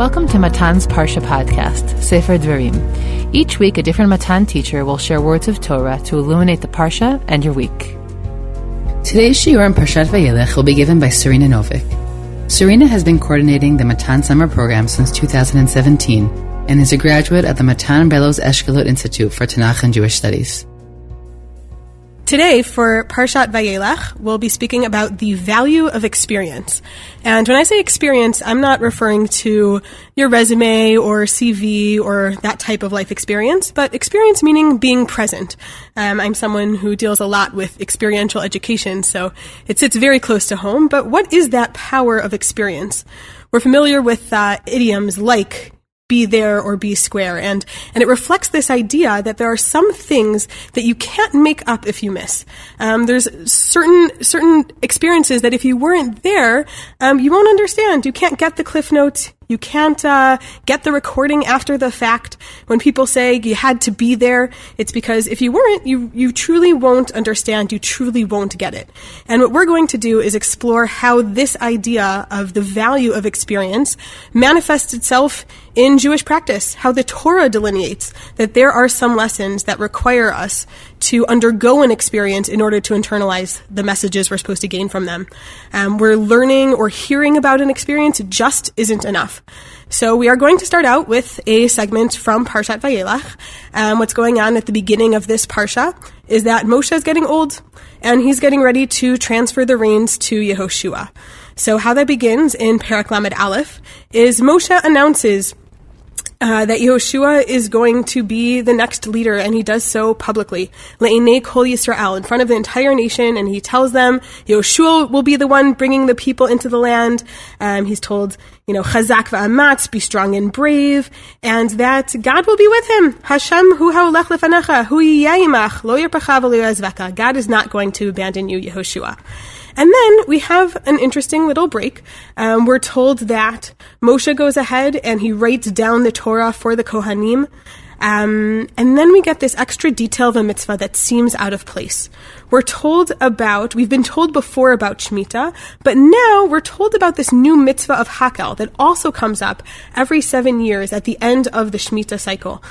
Welcome to Matan's Parsha podcast, Sefer Dvarim. Each week, a different Matan teacher will share words of Torah to illuminate the Parsha and your week. Today's shiur in Parshat Vayelech will be given by Sarina Novick. Sarina has been coordinating the Matan summer program since 2017 and is a graduate at the Matan Belos Eshkolot Institute for Tanakh and Jewish Studies. Today, for Parshat Vayelech, we'll be speaking about the value of experience. And when I say experience, I'm not referring to your resume or CV or that type of life experience, but experience meaning being present. I'm someone who deals a lot with experiential education, so it sits very close to home. But what is that power of experience? We're familiar with idioms like be there or be square. And it reflects this idea that there are some things that you can't make up if you miss. There's certain experiences that if you weren't there, you won't understand. You can't get the cliff notes. You can't get the recording after the fact. When people say you had to be there, it's because if you weren't, you truly won't understand. You truly won't get it. And what we're going to do is explore how this idea of the value of experience manifests itself in Jewish practice, how the Torah delineates that there are some lessons that require us to undergo an experience in order to internalize the messages we're supposed to gain from them. We're learning or hearing about an experience just isn't enough. So we are going to start out with a segment from Parshat Vayelech. What's going on at the beginning of this Parsha is that Moshe is getting old, and he's getting ready to transfer the reins to Yehoshua. So how that begins in Perek Lamed Aleph is Moshe announces that Yehoshua is going to be the next leader, and he does so publicly. Le'inei kol Yisrael, in front of the entire nation, and he tells them Yehoshua will be the one bringing the people into the land. He's told, Chazak va'amatz, be strong and brave, and that God will be with him. Hashem hu ha'olech lefanecha, hu yiyeh imach, lo yirpacha v'lo ya'azveka. God is not going to abandon you, Yehoshua. And then we have an interesting little break. We're told that Moshe goes ahead and he writes down the Torah for the Kohanim. And then we get this extra detail of a mitzvah that seems out of place. We've been told before about Shemitah, but now we're told about this new mitzvah of Hakhel that also comes up every 7 years at the end of the Shemitah cycle.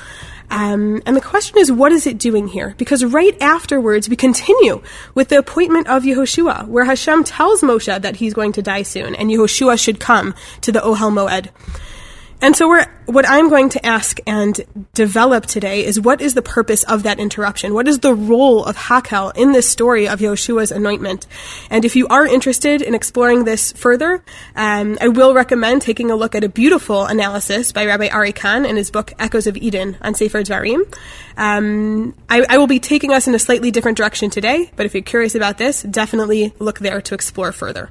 And the question is, what is it doing here? Because right afterwards, we continue with the appointment of Yehoshua, where Hashem tells Moshe that he's going to die soon, and Yehoshua should come to the Ohel Moed. And so what I'm going to ask and develop today is, what is the purpose of that interruption? What is the role of Hakhel in this story of Yehoshua's anointment? And if you are interested in exploring this further, I will recommend taking a look at a beautiful analysis by Rabbi Ari Kahn in his book Echoes of Eden on Sefer Dvarim. I will be taking us in a slightly different direction today, but if you're curious about this, definitely look there to explore further.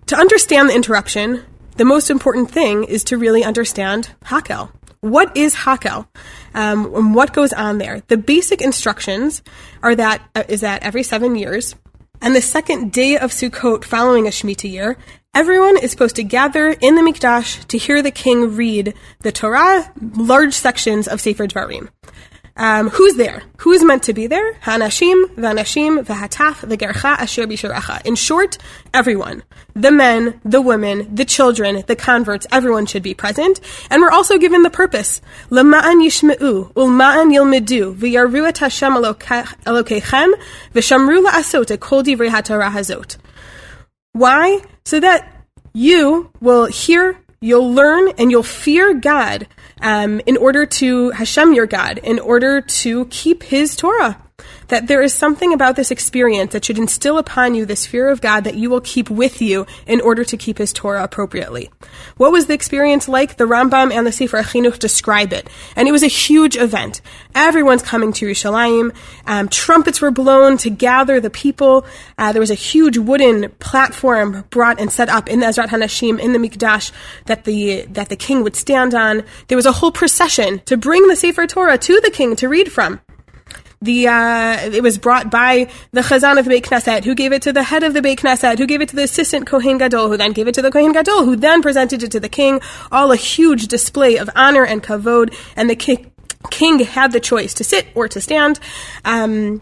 To understand the interruption, the most important thing is to really understand Hakhel. What is Hakhel? And what goes on there? The basic instructions is that every 7 years, and the second day of Sukkot following a Shemitah year, everyone is supposed to gather in the Mikdash to hear the king read the Torah, large sections of Sefer Dvarim. Who's there? Who's meant to be there? Hanashim, v'anashim, v'hataf, v'gercha, asher b'sharecha. In short, everyone. The men, the women, the children, the converts, everyone should be present. And we're also given the purpose. L'ma'an yishme'u, ulma'an yilmedu, v'yaru et Hashem Elokeichem, v'shamru la'asot, kol divrei haTorah hazot. Why? So that you will hear, you'll learn, and you'll fear God, in order to, Hashem your God, in order to keep his Torah. That there is something about this experience that should instill upon you this fear of God that you will keep with you in order to keep his Torah appropriately. What was the experience like? The Rambam and the Sefer Chinuch describe it. And it was a huge event. Everyone's coming to Yerushalayim. Trumpets were blown to gather the people. There was a huge wooden platform brought and set up in the Ezrat HaNashim, in the Mikdash, that the king would stand on. There was a whole procession to bring the Sefer Torah to the king to read from. It was brought by the Chazan of the Beit Knesset, who gave it to the head of the Beit Knesset, who gave it to the assistant Kohen Gadol, who then gave it to the Kohen Gadol, who then presented it to the king. All a huge display of honor and kavod, and the king had the choice to sit or to stand, and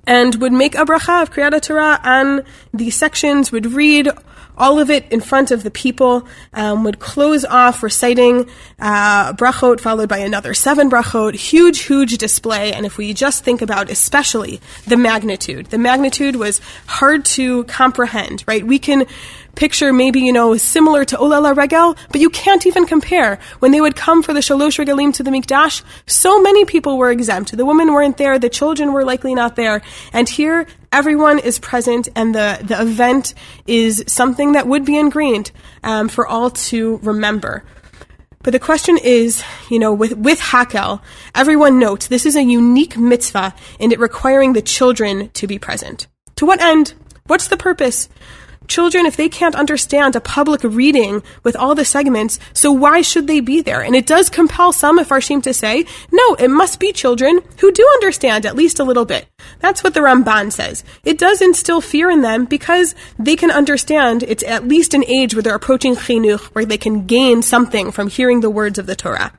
would make a bracha of Kriyat Torah on the sections, would read all of it in front of the people, would close off reciting brachot followed by another 7 brachot, huge display. And if we just think about especially the magnitude was hard to comprehend, right? We can picture maybe, similar to Olala Regel, but you can't even compare. When they would come for the Shalosh Regalim to the Mikdash, so many people were exempt. The women weren't there, the children were likely not there. And here, everyone is present, and the event is something that would be ingrained for all to remember. But the question is, with Hakhel, everyone notes this is a unique mitzvah in it requiring the children to be present. To what end? What's the purpose? Children, if they can't understand a public reading with all the segments, so why should they be there? And it does compel some Mefarshim to say, no, it must be children who do understand at least a little bit. That's what the Ramban says. It does instill fear in them because they can understand it's at least an age where they're approaching chinuch, where they can gain something from hearing the words of the Torah.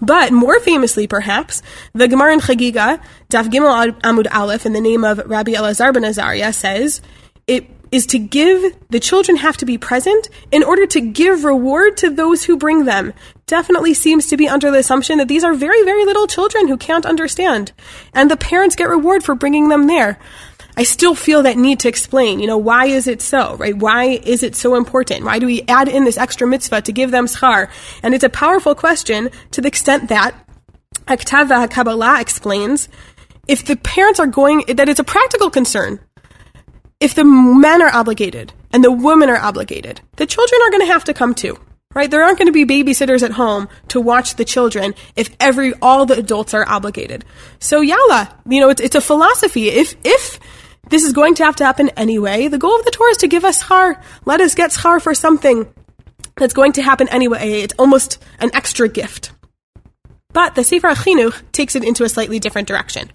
But more famously, perhaps, the Gemara in Chagiga, Daf Gimel Amud Aleph, in the name of Rabbi Elazar ben Azariah, says, it is to give, the children have to be present in order to give reward to those who bring them. Definitely seems to be under the assumption that these are very, very little children who can't understand. And the parents get reward for bringing them there. I still feel that need to explain, why is it so, right? Why is it so important? Why do we add in this extra mitzvah to give them schar? And it's a powerful question to the extent that Haktav HaKabbalah explains, if the parents are that it's a practical concern. If the men are obligated and the women are obligated, the children are going to have to come too, right? There aren't going to be babysitters at home to watch the children if all the adults are obligated. So yalla, it's a philosophy. If this is going to have to happen anyway, the goal of the Torah is to give us schar. Let us get schar for something that's going to happen anyway. It's almost an extra gift. But the Sefer HaChinuch takes it into a slightly different direction.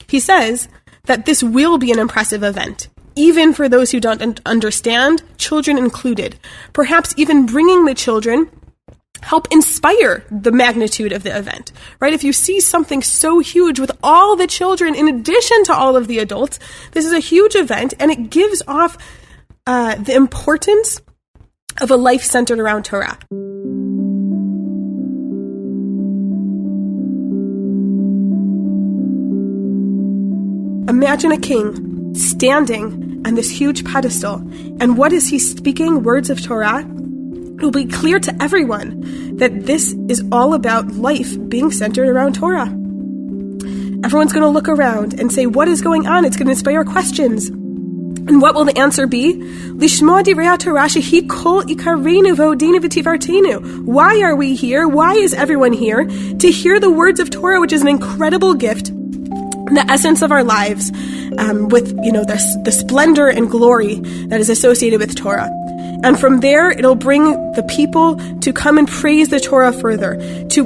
He says that this will be an impressive event, even for those who don't understand, children included. Perhaps even bringing the children help inspire the magnitude of the event, right? If you see something so huge with all the children in addition to all of the adults, this is a huge event, and it gives off the importance of a life centered around Torah. Imagine a king standing on this huge pedestal, and what is he speaking? Words of Torah. It will be clear to everyone that this is all about life being centered around Torah. Everyone's going to look around and say, what is going on? It's going to inspire questions. And what will the answer be? Lishma divrei Torah shehi kol ikarenu v'hodinu v'tivartenu. Why are we here? Why is everyone here? To hear the words of Torah, which is an incredible gift, the essence of our lives, with the splendor and glory that is associated with Torah. And from there, it'll bring the people to come and praise the Torah further, to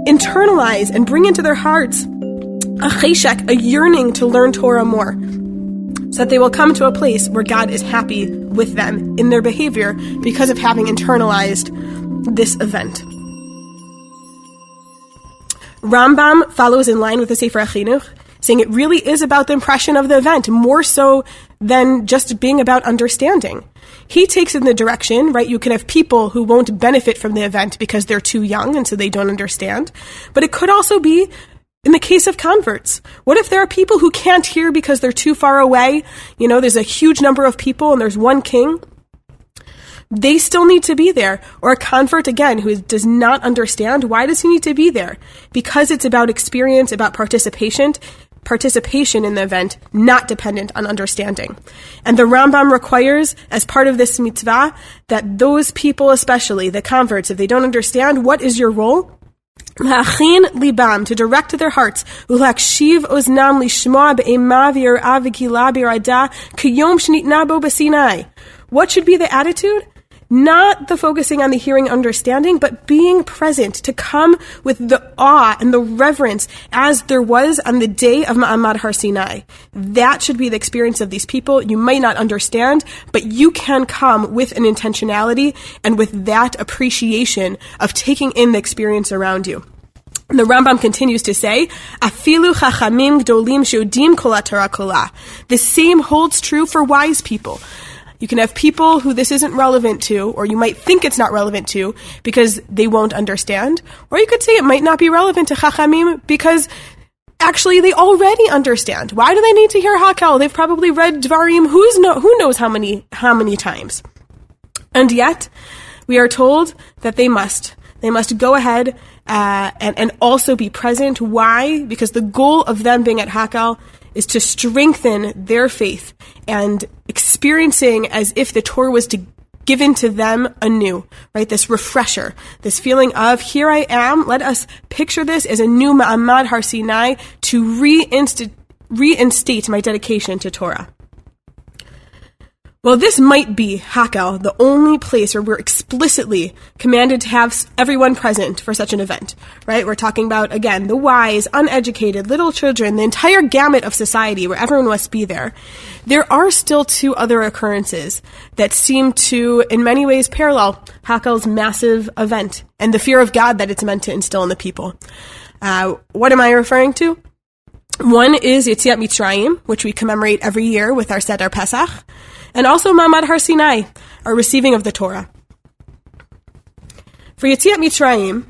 internalize and bring into their hearts a cheshek, a yearning to learn Torah more, so that they will come to a place where God is happy with them in their behavior because of having internalized this event. Rambam follows in line with the Sefer HaChinuch, saying it really is about the impression of the event, more so than just being about understanding. He takes it in the direction, right, you can have people who won't benefit from the event because they're too young and so they don't understand. But it could also be in the case of converts. What if there are people who can't hear because they're too far away? There's a huge number of people and there's one king. They still need to be there. Or a convert, again, who does not understand. Why does he need to be there? Because it's about experience, about participation in the event, not dependent on understanding. And the Rambam requires, as part of this mitzvah, that those people, especially the converts, if they don't understand, what is your role? La'achin libam, to direct their hearts. Ula'akshiv oznam lishma be'ema v'yir'a v'gila b'yirada k'yom shnitna bo b'sinai. What should be the attitude? Not the focusing on the hearing understanding, but being present, to come with the awe and the reverence as there was on the day of Ma'amad Har Sinai. That should be the experience of these people. You might not understand, but you can come with an intentionality and with that appreciation of taking in the experience around you. And the Rambam continues to say, Afilu chachamim gdolim sheodim kol haTorah kolah. The same holds true for wise people. You can have people who this isn't relevant to, or you might think it's not relevant to because they won't understand. Or you could say it might not be relevant to Chachamim because actually they already understand. Why do they need to hear Hakhel? They've probably read Dvarim who knows how many times. And yet, we are told that they must go ahead and also be present. Why? Because the goal of them being at Hakhel is to strengthen their faith and experiencing as if the Torah was given to them anew, right? This refresher, this feeling of, here I am, let us picture this as a new Ma'amad Har Sinai to reinstate my dedication to Torah. Well, this might be, Hakhel, the only place where we're explicitly commanded to have everyone present for such an event, right? We're talking about, again, the wise, uneducated, little children, the entire gamut of society where everyone must be there. There are still two other occurrences that seem to, in many ways, parallel Hakhel's massive event and the fear of God that it's meant to instill in the people. What am I referring to? One is Yetziat Mitzrayim, which we commemorate every year with our Seder Pesach, and also Ma'amad Har Sinai, our receiving of the Torah. For Yetziat Mitzrayim,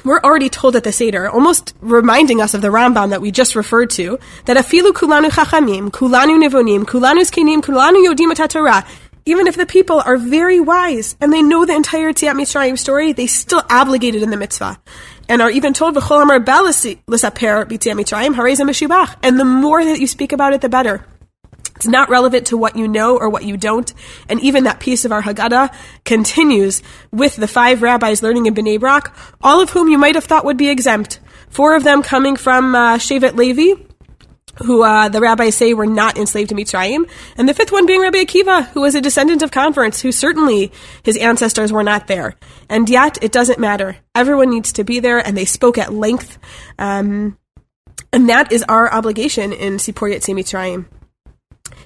we're already told at the Seder, almost reminding us of the Rambam that we just referred to, that afilu kulanu chachamim, kulanu nevonim, kulanu zkenim, kulanu yodim et haTorah. Even if the people are very wise and they know the entire Yetziat Mitzrayim story, they still obligated in the mitzvah. And are even told, v'chol amar ba l'saper b'Yetziat Mitzrayim, harei ze meshubach. And the more that you speak about it, the better. It's not relevant to what you know or what you don't. And even that piece of our Haggadah continues with the 5 rabbis learning in Bnei Brak, all of whom you might have thought would be exempt. 4 of them coming from Shevet Levi, who the rabbis say were not enslaved to Mitzrayim. And the 5th one being Rabbi Akiva, who was a descendant of converts, who certainly his ancestors were not there. And yet, it doesn't matter. Everyone needs to be there, and they spoke at length. And that is our obligation in Sipor Yetzei Mitzrayim.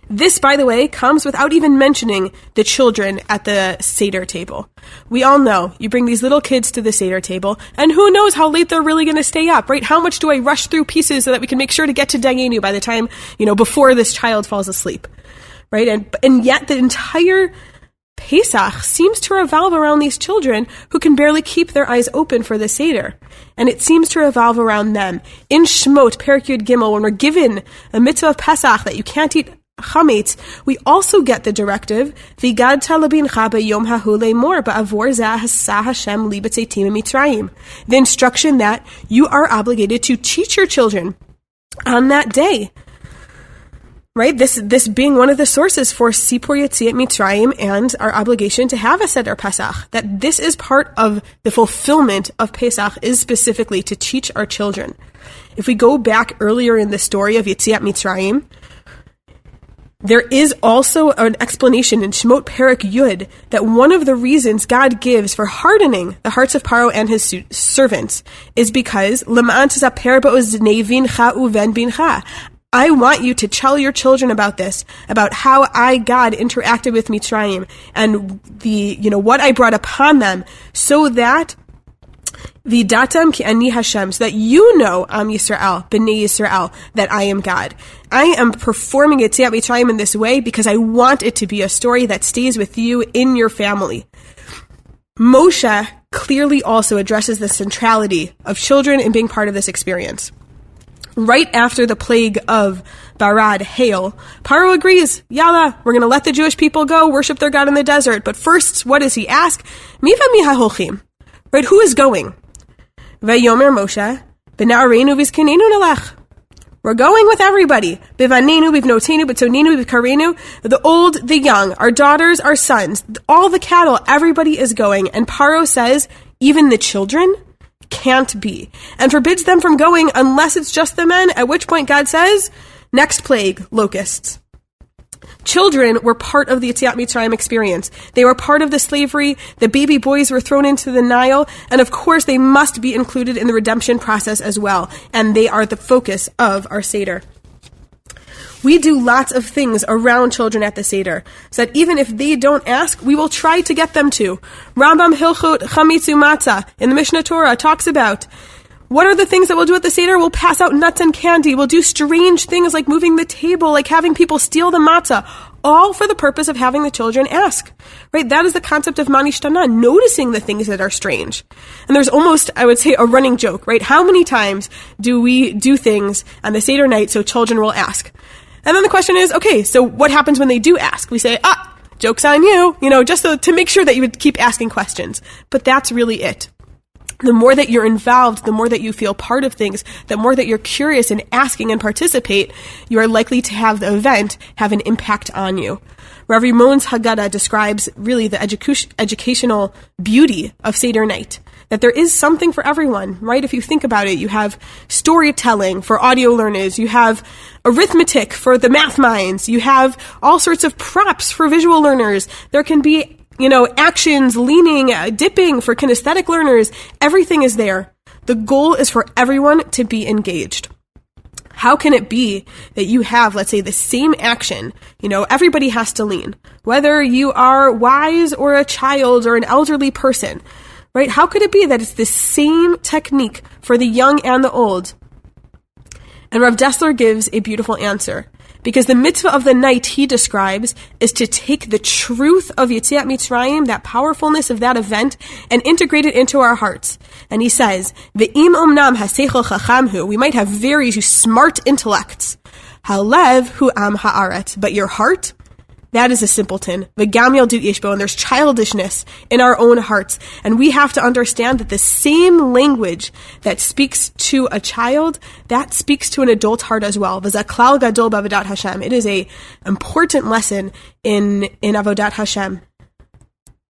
This, by the way, comes without even mentioning the children at the Seder table. We all know you bring these little kids to the Seder table, and who knows how late they're really going to stay up, right? How much do I rush through pieces so that we can make sure to get to Dayenu by the time, before this child falls asleep, right? And yet the entire Pesach seems to revolve around these children who can barely keep their eyes open for the Seder. And it seems to revolve around them. In Shemot, Perek Yud Gimel, when we're given a mitzvah of Pesach that you can't eat chametz, we also get the directive, V'gadta lebincha b'yom hahu le'mor ba'avor zeh hasah Hashem li b'tzeitim mitzrayim. The instruction that you are obligated to teach your children on that day. Right? This being one of the sources for Sipor Yetziat Mitzrayim and our obligation to have a Seder Pesach. That this is part of the fulfillment of Pesach is specifically to teach our children. If we go back earlier in the story of Yetziat Mitzrayim, there is also an explanation in Shemot Perek Yud that one of the reasons God gives for hardening the hearts of Paro and his servants is because L'ma'an tesaper ba'oznei vincha uven bincha. I want you to tell your children about this, about how I, God, interacted with Mitzrayim and what I brought upon them, so that V'datam ki ani Hashem, so that you know, Am Yisrael, B'nai Yisrael, that I am God. I am performing Yetziat Mitzrayim in this way because I want it to be a story that stays with you in your family. Moshe clearly also addresses the centrality of children in being part of this experience. Right after the plague of Barad, hail, Paro agrees, Yalla, we're going to let the Jewish people go, worship their God in the desert. But first, what does he ask? Miva miha holchim. Right, who is going? Vayomer Moshe, B'na'areinu v'zkenenu nalech. We're going with everybody. B'vanenu, b'vnotenu, b'tzonenu, b'karenu. The old, the young, our daughters, our sons, all the cattle, everybody is going. And Paro says, even the children can't be, and forbids them from going unless it's just the men, at which point God says, next plague, locusts. Children were part of the Yetziat Mitzrayim experience. They were part of the slavery. The baby boys were thrown into the Nile. And of course, they must be included in the redemption process as well. And they are the focus of our Seder. We do lots of things around children at the Seder, so that even if they don't ask, we will try to get them to. Rambam Hilchot Chametz U'Matzah in the Mishnah Torah talks about what are the things that we'll do at the Seder? We'll pass out nuts and candy. We'll do strange things like moving the table, like having people steal the matzah. all for the purpose of having the children ask, right? That is the concept of manishtana, noticing the things that are strange. And there's almost, I would say, a running joke, right? How many times do we do things on the Seder night so children will ask? And then the question is, okay, so what happens when they do ask? We say, joke's on you, just to make sure that you would keep asking questions. But that's really it. The more that you're involved, the more that you feel part of things, the more that you're curious and asking and participate, you are likely to have the event have an impact on you. Rav Rimon's Haggadah describes really the educational beauty of Seder night, that there is something for everyone, right? If you think about it, you have storytelling for audio learners, you have arithmetic for the math minds, you have all sorts of props for visual learners, there can be actions, leaning, dipping for kinesthetic learners. Everything is there. The goal is for everyone to be engaged. How can it be that you have, let's say, the same action? Everybody has to lean. Whether you are wise or a child or an elderly person, right? How could it be that it's the same technique for the young and the old? And Rav Dessler gives a beautiful answer. Because the mitzvah of the night he describes is to take the truth of Yetziat Mitzrayim, that powerfulness of that event, and integrate it into our hearts. And he says, Ve'im omnam haseichel chachamhu, we might have very smart intellects. Halev hu am haaret, but your heart, that is a simpleton. V'gam yaldut yeshbo, and there's childishness in our own hearts. And we have to understand that the same language that speaks to a child, that speaks to an adult heart as well. V'zaklal gadol b'avodat Hashem. It is a important lesson in avodat Hashem.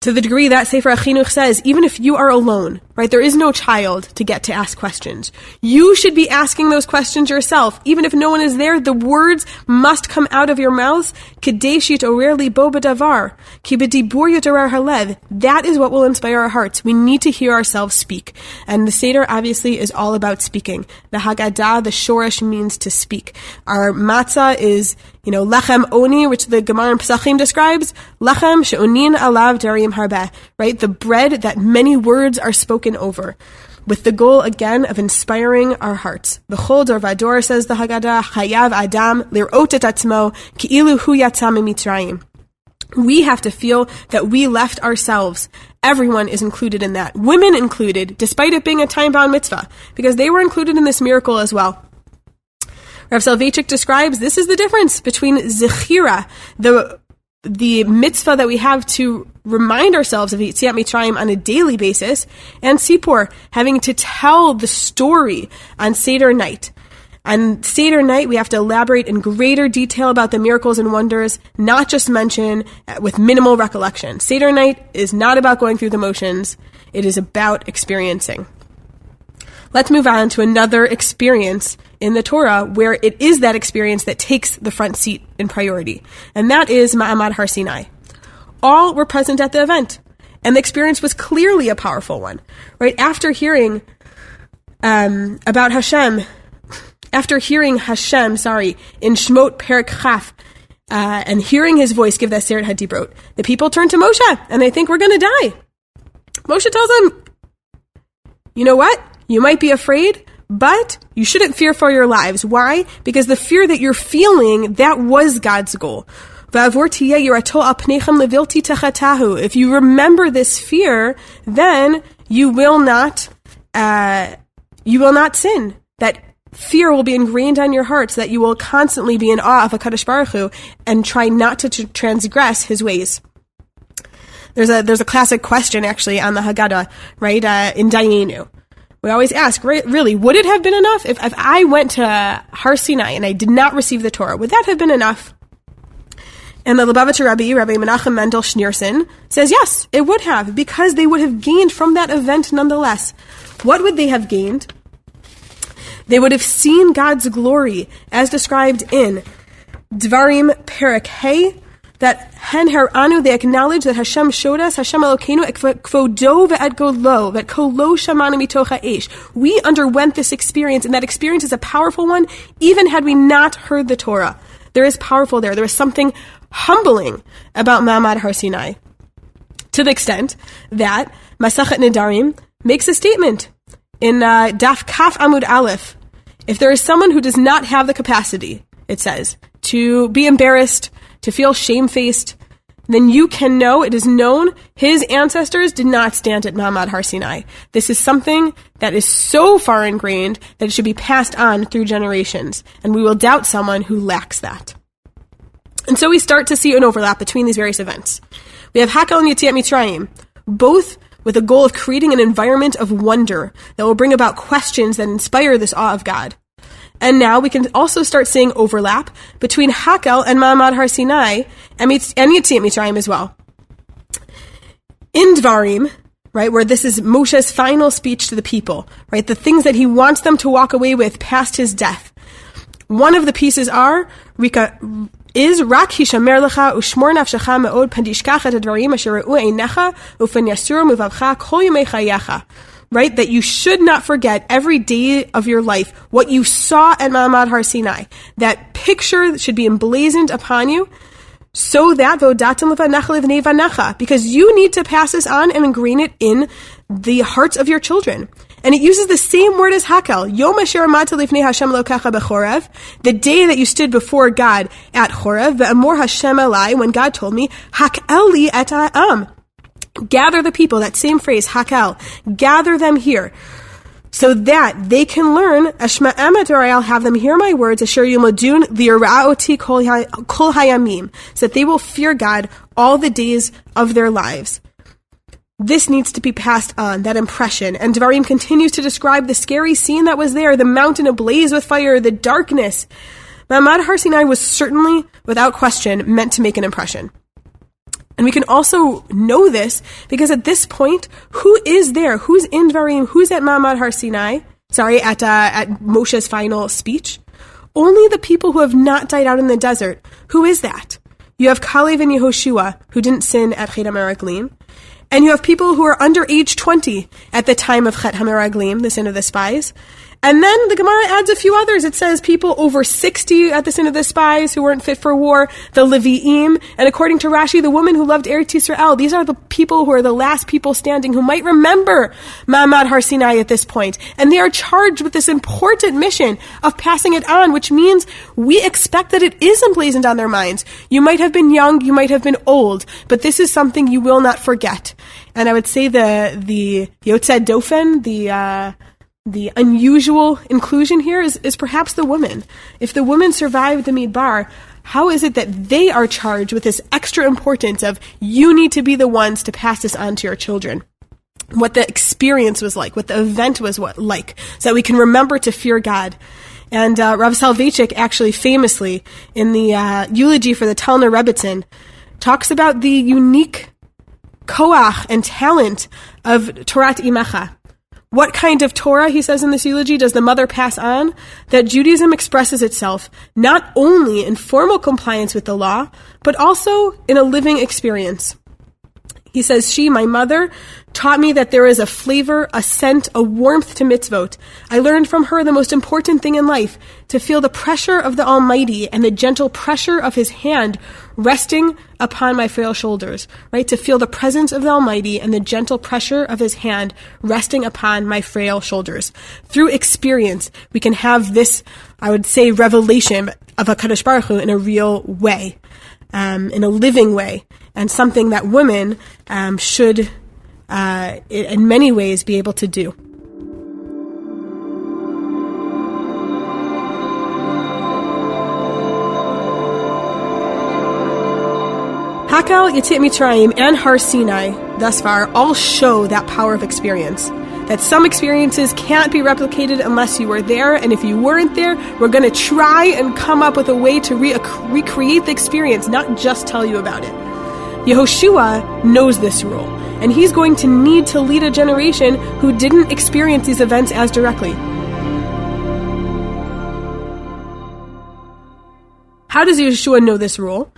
To the degree that Sefer HaChinuch says, even if you are alone, right, there is no child to get to ask questions. You should be asking those questions yourself. Even if no one is there, the words must come out of your mouth. Kedei sheyitorer libo b'davar, ki b'dibur yitorer halev. That is what will inspire our hearts. We need to hear ourselves speak. And the Seder obviously is all about speaking. The Haggadah, the Shoresh, means to speak. Our matzah is, lechem oni, which the Gemara in Pesachim describes, lechem she'onin alav darim harbeh, right? The bread that many words are spoken over, with the goal, again, of inspiring our hearts. B'chol dor v'ador, says the Haggadah, chayav adam lir'ot et atzmo ki'ilu hu yatsa mitzrayim. We have to feel that we left ourselves. Everyone is included in that. Women included, despite it being a time-bound mitzvah, because they were included in this miracle as well. Rav Soloveitchik describes this is the difference between zechira, the mitzvah that we have to remind ourselves of Yetziat Mitzrayim on a daily basis, and Sipur, having to tell the story on Seder night. On Seder night, we have to elaborate in greater detail about the miracles and wonders, not just mention with minimal recollection. Seder night is not about going through the motions. It is about experiencing. Let's move on to another experience in the Torah where it is that experience that takes the front seat in priority. And that is Ma'amad Har Sinai. All were present at the event. And the experience was clearly a powerful one. Right? After hearing about Hashem, in Shmot Perek Chaf, and hearing his voice give that Seret HaDibrot, the people turn to Moshe and they think we're going to die. Moshe tells them, you know what? You might be afraid, but you shouldn't fear for your lives. Why? Because the fear that you're feeling, that was God's goal. If you remember this fear, then you will not sin. That fear will be ingrained on your heart, so that you will constantly be in awe of HaKadosh Baruch Hu and try not to transgress his ways. There's a classic question actually on the Haggadah, right? In Dayenu. We always ask, really, would it have been enough? If I went to Har Sinai and I did not receive the Torah, would that have been enough? And the Lubavitcher Rabbi Menachem Mendel Schneerson, says yes, it would have, because they would have gained from that event nonetheless. What would they have gained? They would have seen God's glory, as described in Dvarim Perek Hey, that hen heranu, they acknowledge that Hashem showed us, Hashem Elokeinu, kvodo ve'ed golo, that kolo shamanu mitoch ha'esh. We underwent this experience, and that experience is a powerful one, even had we not heard the Torah. There is powerful there. There is something humbling about Ma'amad Har Sinai, to the extent that Masachet Nedarim makes a statement in Daf Kaf Amud Aleph. If there is someone who does not have the capacity, it says, to be embarrassed, to feel shame-faced, then you can know, it is known, his ancestors did not stand at Ma'amad Har Sinai. This is something that is so far ingrained that it should be passed on through generations, and we will doubt someone who lacks that. And so we start to see an overlap between these various events. We have Hakhel and Yetziat Mitzrayim, both with a goal of creating an environment of wonder that will bring about questions that inspire this awe of God. And now we can also start seeing overlap between Hakhel and Ma'amad Har Sinai and Yetziat Mitzrayim as well. In Dvarim, right, where this is Moshe's final speech to the people, right, the things that he wants them to walk away with past his death. One of the pieces rak hishamer lecha ushmor nafshecha me'od pandishkach et hadvarim asher re'u einecha ufen yasur muvavcha kol yemei chayecha. Right, that you should not forget every day of your life what you saw at Ma'amad Har Sinai. That picture should be emblazoned upon you, so that vodatim levanecha livnei vanecha, because you need to pass this on and ingrain it in the hearts of your children. And it uses the same word as Hakhel. Yom asher amata lifnei Hashem Elokecha bechorev, the day that you stood before God at Chorev, ve'amor Hashem elai, when God told me, Hakhel li et ha'am. Gather the people, that same phrase, Hakhel, gather them here, so that they can learn, Ashma emet, or I'll have them hear my words, Asher yumadun v'yira'oti kol hayamim, so that they will fear God all the days of their lives. This needs to be passed on, that impression. And Devarim continues to describe the scary scene that was there, the mountain ablaze with fire, the darkness. Ma'amad Har Sinai was certainly, without question, meant to make an impression. And we can also know this because at this point, who is there? Who's in Dvarim? Who's at Ma'amad Har Sinai? At Moshe's final speech? Only the people who have not died out in the desert. Who is that? You have Kalev and Yehoshua, who didn't sin at Chet HaMeraglim. And you have people who are under age 20 at the time of Chet HaMeraglim, the sin of the spies. And then the Gemara adds a few others. It says people over 60 at the sin of the spies who weren't fit for war, the Levi'im, and according to Rashi, the woman who loved Eretz Yisrael. These are the people who are the last people standing who might remember Ma'amad Har Sinai at this point. And they are charged with this important mission of passing it on, which means we expect that it is emblazoned on their minds. You might have been young, you might have been old, but this is something you will not forget. And I would say the Yotzei Dofen, the unusual inclusion here is perhaps the woman. If the woman survived the Midbar, how is it that they are charged with this extra importance of you need to be the ones to pass this on to your children? What the experience was like, what the event was like, so that we can remember to fear God. And Rav Soloveitchik actually famously, in the eulogy for the Talner Rebbetzin, talks about the unique koach and talent of Torat Imecha. What kind of Torah, he says in this eulogy, does the mother pass on? That Judaism expresses itself not only in formal compliance with the law, but also in a living experience. He says, she, my mother, taught me that there is a flavor, a scent, a warmth to mitzvot. I learned from her the most important thing in life, to feel the pressure of the Almighty and the gentle pressure of His hand resting upon my frail shoulders, right? To feel the presence of the Almighty and the gentle pressure of His hand resting upon my frail shoulders. Through experience, we can have this, I would say, revelation of HaKadosh Baruch Hu in a real way, in a living way, and something that women should, in many ways, be able to do. Hakhel, Yetziat Mitzrayim, and Har Sinai, thus far, all show that power of experience. That some experiences can't be replicated unless you were there, and if you weren't there, we're going to try and come up with a way to recreate the experience, not just tell you about it. Yehoshua knows this rule, and he's going to need to lead a generation who didn't experience these events as directly. How does Yehoshua know this rule?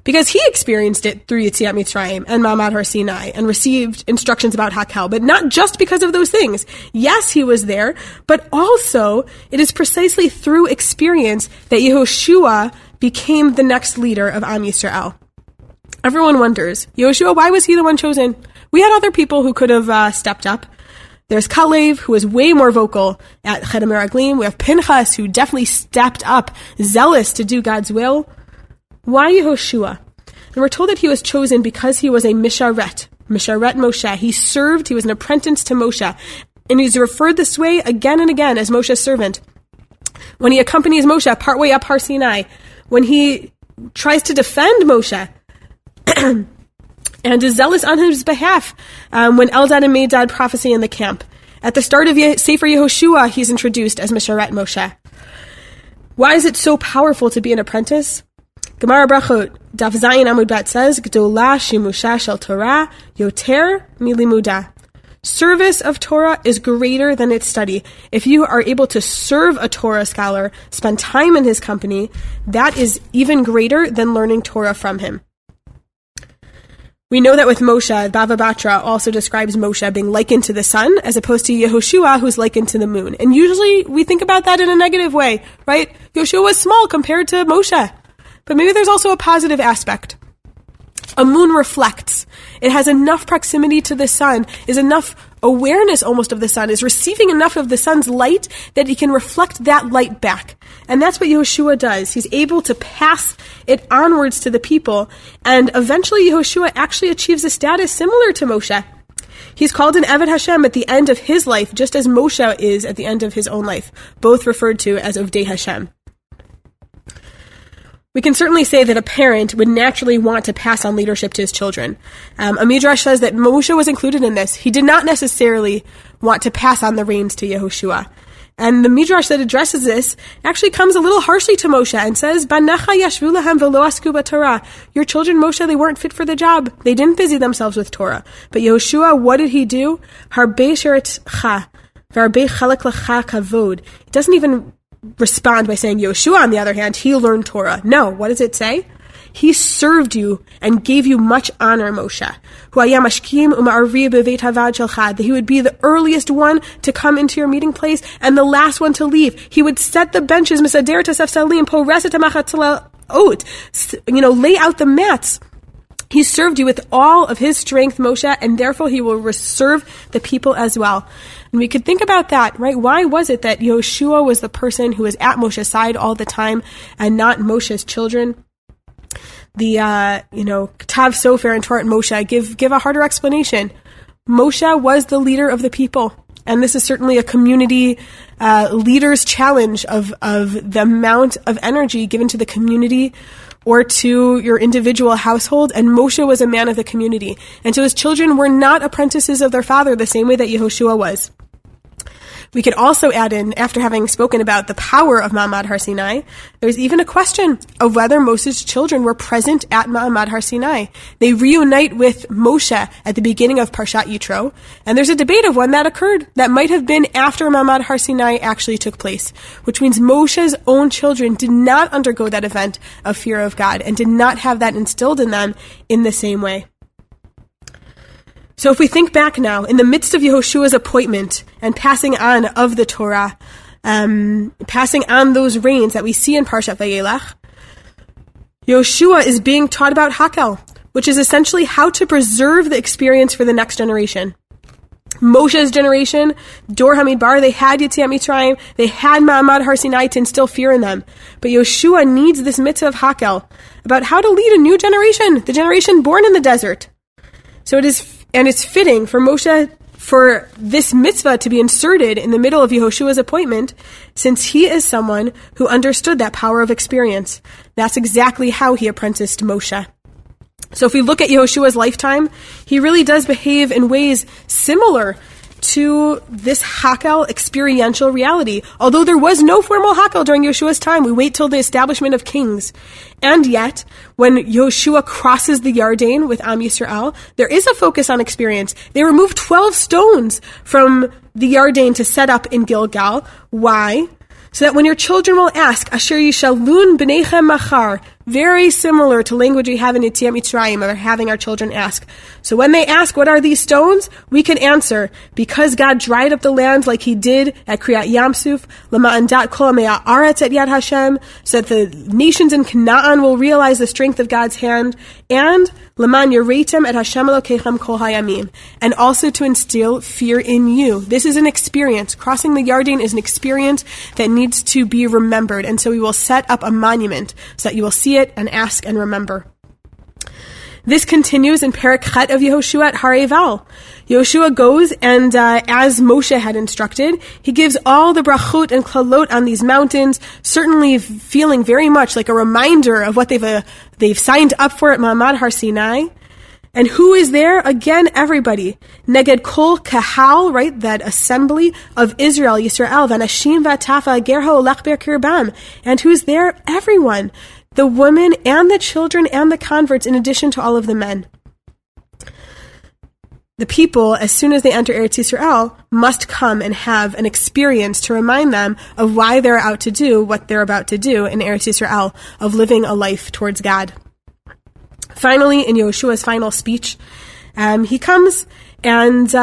Because he experienced it through Yetziat Mitzrayim and Ma'amad Har Sinai and received instructions about Hakhel, but not just because of those things. Yes, he was there, but also it is precisely through experience that Yehoshua became the next leader of Am Yisrael. Everyone wonders, Yehoshua, why was he the one chosen? We had other people who could have stepped up. There's Kalev, who was way more vocal at Chet HaMeraglim. We have Pinchas, who definitely stepped up, zealous to do God's will. Why Yehoshua? And we're told that he was chosen because he was a Misharet Moshe. He served, he was an apprentice to Moshe. And he's referred this way again and again as Moshe's servant. When he accompanies Moshe partway up Har Sinai, when he tries to defend Moshe and is zealous on his behalf, when Eldad and Medad prophesy in the camp. At the start of Sefer Yehoshua, he's introduced as Misharet Moshe. Why is it so powerful to be an apprentice? Gemara Brachot, Daf Zayin Amud Bet says, Gdola Shimusha Shel Torah Yoter Milimuda. Service of Torah is greater than its study. If you are able to serve a Torah scholar, spend time in his company, that is even greater than learning Torah from him. We know that with Moshe, Bava Batra also describes Moshe being likened to the sun, as opposed to Yehoshua, who's likened to the moon. And usually we think about that in a negative way, right? Yehoshua was small compared to Moshe. But maybe there's also a positive aspect. A moon reflects. It has enough proximity to the sun, is enough awareness almost of the sun, is receiving enough of the sun's light that it can reflect that light back. And that's what Yehoshua does. He's able to pass it onwards to the people, and eventually Yehoshua actually achieves a status similar to Moshe. He's called an Eved Hashem at the end of his life, just as Moshe is at the end of his own life, both referred to as Ovdei Hashem. We can certainly say that a parent would naturally want to pass on leadership to his children. A Midrash says that Moshe was included in this. He did not necessarily want to pass on the reins to Yehoshua. And the Midrash that addresses this actually comes a little harshly to Moshe and says, Banecha yashvu lahem velo asku b'Torah. Your children, Moshe, they weren't fit for the job. They didn't busy themselves with Torah. But Yehoshua, what did he do? Harbe sheretcha, v'harbe chalek lecha kavod. It doesn't even respond by saying Yehoshua, on the other hand, he learned Torah. No, what does it say? He served you and gave you much honor, Moshe. That he would be the earliest one to come into your meeting place and the last one to leave. He would set the benches, lay out the mats. He served you with all of his strength, Moshe, and therefore he will serve the people as well. And we could think about that, right? Why was it that Yehoshua was the person who was at Moshe's side all the time and not Moshe's children? The, Ktav Sofer and Torah Moshe give a harder explanation. Moshe was the leader of the people. And this is certainly a community leader's challenge of the amount of energy given to the community or to your individual household. And Moshe was a man of the community. And so his children were not apprentices of their father the same way that Yehoshua was. We could also add in, after having spoken about the power of Ma'amad Har Sinai, there's even a question of whether Moses' children were present at Ma'amad Har Sinai. They reunite with Moshe at the beginning of Parshat Yitro, and there's a debate of when that occurred. That might have been after Ma'amad Har Sinai actually took place, which means Moshe's own children did not undergo that event of fear of God and did not have that instilled in them in the same way. So if we think back now, in the midst of Yehoshua's appointment and passing on of the Torah, passing on those reins that we see in Parshat Vayelech, Yehoshua is being taught about Hakhel, which is essentially how to preserve the experience for the next generation. Moshe's generation, Dor Hamidbar, they had Yetziat Mitzrayim, they had Ma'amad Har Sinai to instill fear in them. But Yehoshua needs this mitzvah of Hakhel, about how to lead a new generation, the generation born in the desert. So it's fitting for Moshe, for this mitzvah to be inserted in the middle of Yehoshua's appointment, since he is someone who understood that power of experience. That's exactly how he apprenticed Moshe. So if we look at Yehoshua's lifetime, he really does behave in ways similar to this Hakhel experiential reality. Although there was no formal Hakhel during Yehoshua's time, we wait till the establishment of kings. And yet, when Yehoshua crosses the Yarden with Am Yisrael, there is a focus on experience. They removed 12 stones from the Yarden to set up in Gilgal. Why? So that when your children will ask, Asher Yishalun B'neichem Machar, very similar to language we have in Yetziat Mitzrayim, or having our children ask. So when they ask, what are these stones? We can answer, because God dried up the land like he did at Kriyat Yamsuf, Lama'andat Kol Amei Haaretz at Yad Hashem, so that the nations in Canaan will realize the strength of God's hand, and Laman Yereitem et Hashem Elokeichem Kol Hayamim, and also to instill fear in you. This is an experience. Crossing the Yarden is an experience that needs to be remembered, and so we will set up a monument so that you will see see it and ask and remember. This continues in Perek Chet of Yehoshua at Har Eival. Yehoshua goes and, as Moshe had instructed, he gives all the brachot and klalot on these mountains, certainly feeling very much like a reminder of what they've signed up for at Ma'amad Har Sinai. And who is there? Again, everybody. Neged kol kahal, right? That assembly of Israel, Yisrael, v'anashim v'atafa, gerha olach b'kirbam. And who's there? Everyone. The women and the children and the converts, in addition to all of the men. The people, as soon as they enter Eretz Yisrael, must come and have an experience to remind them of why they're out to do what they're about to do in Eretz Yisrael, of living a life towards God. Finally, in Yehoshua's final speech, he comes and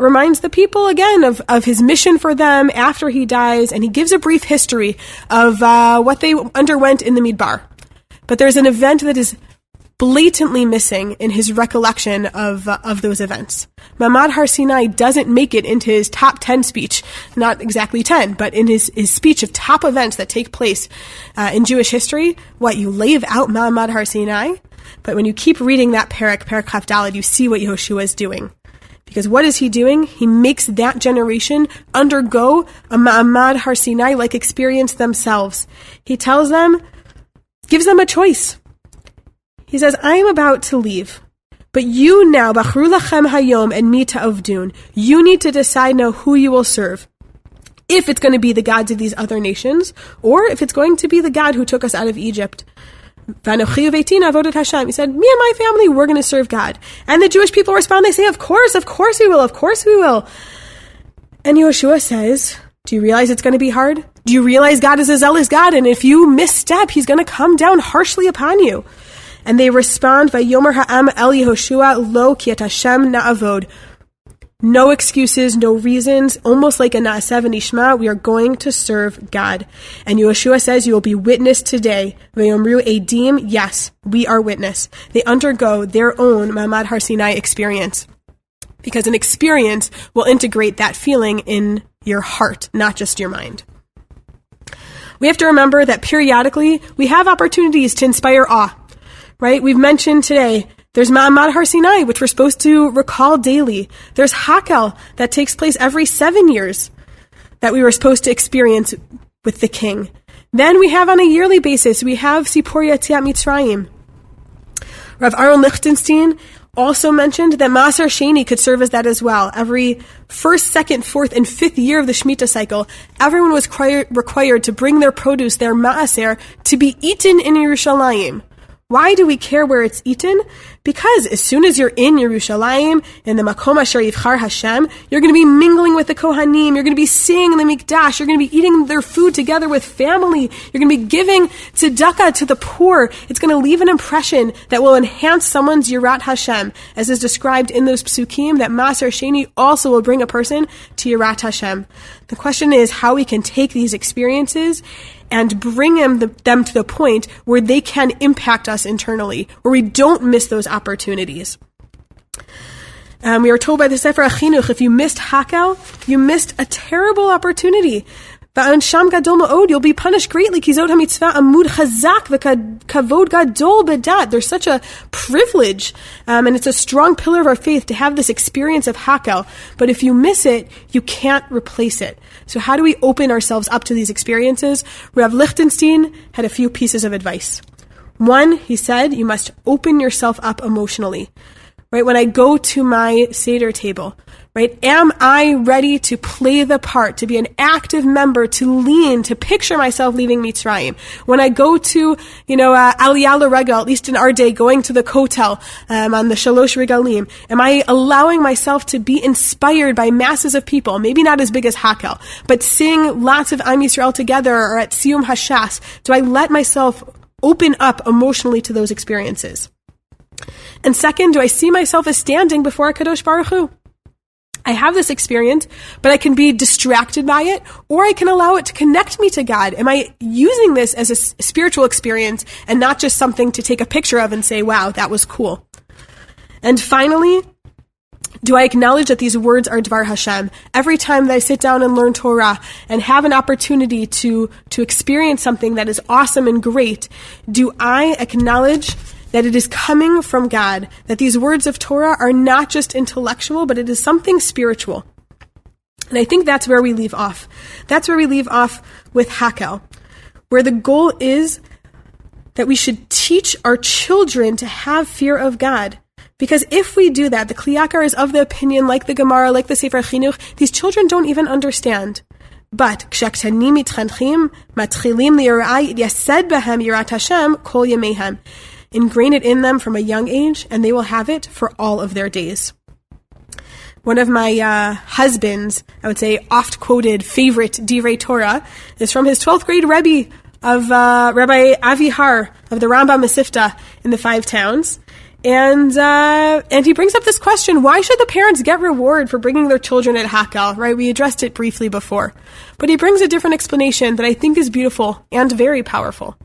reminds the people again of his mission for them after he dies, and he gives a brief history of what they underwent in the Midbar. But there's an event that is blatantly missing in his recollection of those events. Ma'amad Har Sinai doesn't make it into his top 10 speech, not exactly 10, but in his speech of top events that take place in Jewish history. You leave out Ma'amad Har Sinai? But when you keep reading that Perek Chaf Daled, you see what Yehoshua is doing. Because what is he doing? He makes that generation undergo a Ma'amad Har Sinai-like experience themselves. He tells them, gives them a choice. He says, I am about to leave, but you now, Bachru lachem hayom and mi ta'avdun, you need to decide now who you will serve. If it's going to be the gods of these other nations, or if it's going to be the God who took us out of Egypt. He said, me and my family, we're going to serve God. And the Jewish people respond, they say, of course we will. And Yehoshua says, do you realize it's going to be hard? Do you realize God is a zealous God? And if you misstep, he's going to come down harshly upon you. And they respond, Vayomer ha'am el Yehoshua lo ki et Hashem na'avod. No excuses, no reasons, almost like a na'aseh v'nishma, we are going to serve God. And Yehoshua says, you will be witness today. Vayomru edim, yes, we are witness. They undergo their own Ma'amad Har Sinai experience. Because an experience will integrate that feeling in your heart, not just your mind. We have to remember that periodically we have opportunities to inspire awe. Right? We've mentioned today, there's Ma'amad Har Sinai, which we're supposed to recall daily. There's Hakhel, that takes place every 7 years, that we were supposed to experience with the king. Then we have on a yearly basis, we have Sipur Yetziat Mitzrayim. Rav Aaron Lichtenstein also mentioned that Maaser Sheni could serve as that as well. Every 1st, 2nd, 4th, and 5th year of the Shemitah cycle, everyone was required to bring their produce, their Maaser, to be eaten in Yerushalayim. Why do we care where it's eaten? Because as soon as you're in Yerushalayim, in the Makom Asher Yivchar Hashem, you're going to be mingling with the Kohanim, you're going to be singing in the Mikdash, you're going to be eating their food together with family, you're going to be giving tzedakah to the poor. It's going to leave an impression that will enhance someone's Yirat Hashem, as is described in those psukim, that Maaser Sheni also will bring a person to Yirat Hashem. The question is how we can take these experiences and bring them to the point where they can impact us internally, where we don't miss those opportunities. We are told by the Sefer HaChinuch, if you missed Hakhel, you missed a terrible opportunity. Sham gadol ma'od, you'll be punished greatly. Kizot hamitzvah amud chazak v'kavod gadol bedat. There's such a privilege, and it's a strong pillar of our faith to have this experience of Hakhel. But if you miss it, you can't replace it. So how do we open ourselves up to these experiences? Rav Lichtenstein had a few pieces of advice. One, he said, you must open yourself up emotionally. Right? When I go to my Seder table, right? Am I ready to play the part, to be an active member, to lean, to picture myself leaving Mitzrayim? When I go to, Aliyah L'Regel, at least in our day, going to the Kotel, on the Shalosh Regalim, am I allowing myself to be inspired by masses of people, maybe not as big as Hakhel, but sing lots of Am Yisrael together, or at Siyum Hashas? Do I let myself open up emotionally to those experiences? And second, do I see myself as standing before HaKadosh Baruch Hu? I have this experience, but I can be distracted by it, or I can allow it to connect me to God. Am I using this as a spiritual experience and not just something to take a picture of and say, wow, that was cool? And finally, Do I acknowledge that these words are Dvar Hashem? Every time that I sit down and learn Torah and have an opportunity to experience something that is awesome and great, do I acknowledge that it is coming from God, that these words of Torah are not just intellectual, but it is something spiritual? And I think that's where we leave off. That's where we leave off with Hakhel, where the goal is that we should teach our children to have fear of God. Because if we do that, the Kli Yakar is of the opinion, like the Gemara, like the Sefer Chinuch, these children don't even understand. But כשהקטנים מתחנכים, מתחילים ליראה, יסד בהם יראת השם כל ימיהם. Ingrain it in them from a young age, and they will have it for all of their days. One of my husband's, I would say, oft-quoted favorite Divrei Torah is from his 12th grade Rebbe of Rabbi Avi Har of the Rambam Masifta in the Five Towns. And he brings up this question: why should the parents get reward for bringing their children at Hakhel? Right? We addressed it briefly before. But he brings a different explanation that I think is beautiful and very powerful.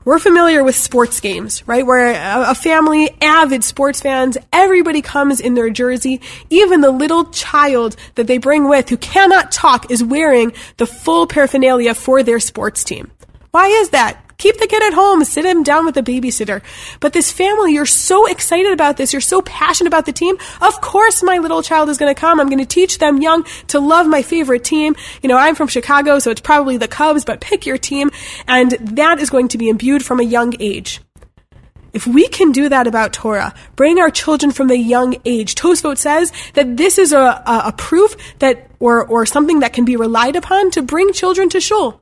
We're familiar with sports games, right? Where a family, avid sports fans, everybody comes in their jersey. Even the little child that they bring with who cannot talk is wearing the full paraphernalia for their sports team. Why is that? Keep the kid at home, sit him down with a babysitter. But this family, you're so excited about this, you're so passionate about the team. Of course my little child is going to come. I'm going to teach them young to love my favorite team. You know, I'm from Chicago, so it's probably the Cubs, but pick your team. And that is going to be imbued from a young age. If we can do that about Torah, bring our children from a young age, Tosfot says that this is a proof that, or something that can be relied upon to bring children to shul.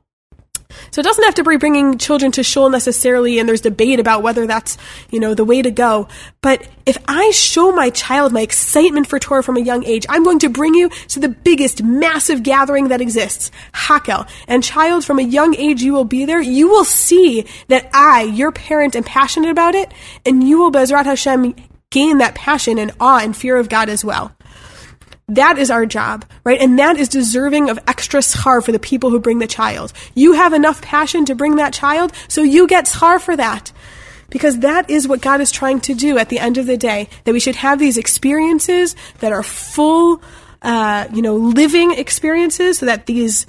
So it doesn't have to be bringing children to shul necessarily, and there's debate about whether that's, the way to go. But if I show my child my excitement for Torah from a young age, I'm going to bring you to the biggest, massive gathering that exists, Hakhel. And child, from a young age, you will be there. You will see that I, your parent, am passionate about it, and you will, Be'ezrat Hashem, gain that passion and awe and fear of God as well. That is our job, right? And that is deserving of extra schar for the people who bring the child. You have enough passion to bring that child, so you get schar for that. Because that is what God is trying to do at the end of the day, that we should have these experiences that are full, living experiences, so that these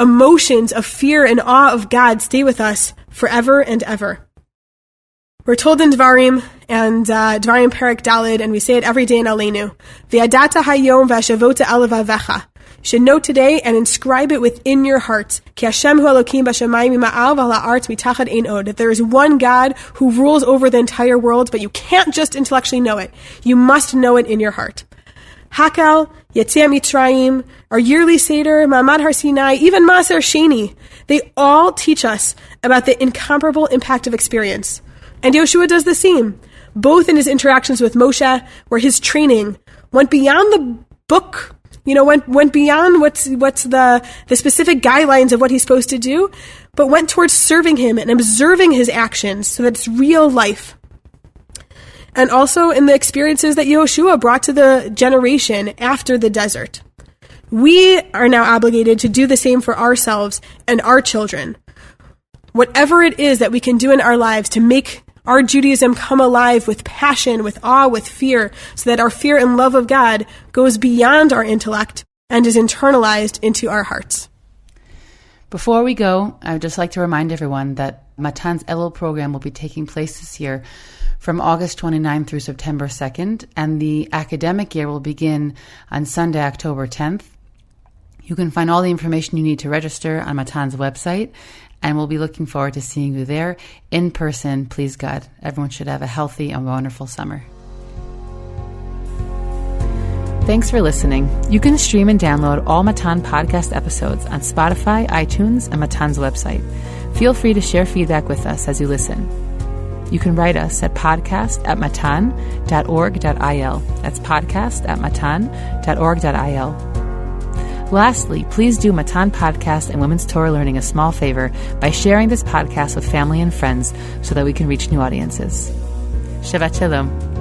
emotions of fear and awe of God stay with us forever and ever. We're told in Dvarim, and Dvarim Perek Daled, and we say it every day in Aleinu, V'yadata hayom v'ashavota elavavecha. You should know today and inscribe it within your hearts. Ki Hashem hu Elokim b'shamayim ma'al v'al ha'aretz mitachad ein od. That there is one God who rules over the entire world, but you can't just intellectually know it. You must know it in your heart. Hakhel, Yetziat Mitzrayim, our yearly Seder, Ma'amad Har Sinai, even Maaser Sheni, they all teach us about the incomparable impact of experience. And Yehoshua does the same, both in his interactions with Moshe, where his training went beyond the book, went beyond what's the specific guidelines of what he's supposed to do, but went towards serving him and observing his actions so that it's real life. And also in the experiences that Yehoshua brought to the generation after the desert. We are now obligated to do the same for ourselves and our children. Whatever it is that we can do in our lives to make our Judaism come alive with passion, with awe, with fear, so that our fear and love of God goes beyond our intellect and is internalized into our hearts. Before we go, I would just like to remind everyone that Matan's Elul program will be taking place this year from August 29th through September 2nd, and the academic year will begin on Sunday, October 10th. You can find all the information you need to register on Matan's website, and we'll be looking forward to seeing you there in person. Please God, everyone should have a healthy and wonderful summer. Thanks for listening. You can stream and download all Matan podcast episodes on Spotify, iTunes, and Matan's website. Feel free to share feedback with us as you listen. You can write us at podcast@matan.org.il. That's podcast@matan.org.il. Lastly, please do Matan Podcast and Women's Torah Learning a small favor by sharing this podcast with family and friends so that we can reach new audiences. Shabbat Shalom.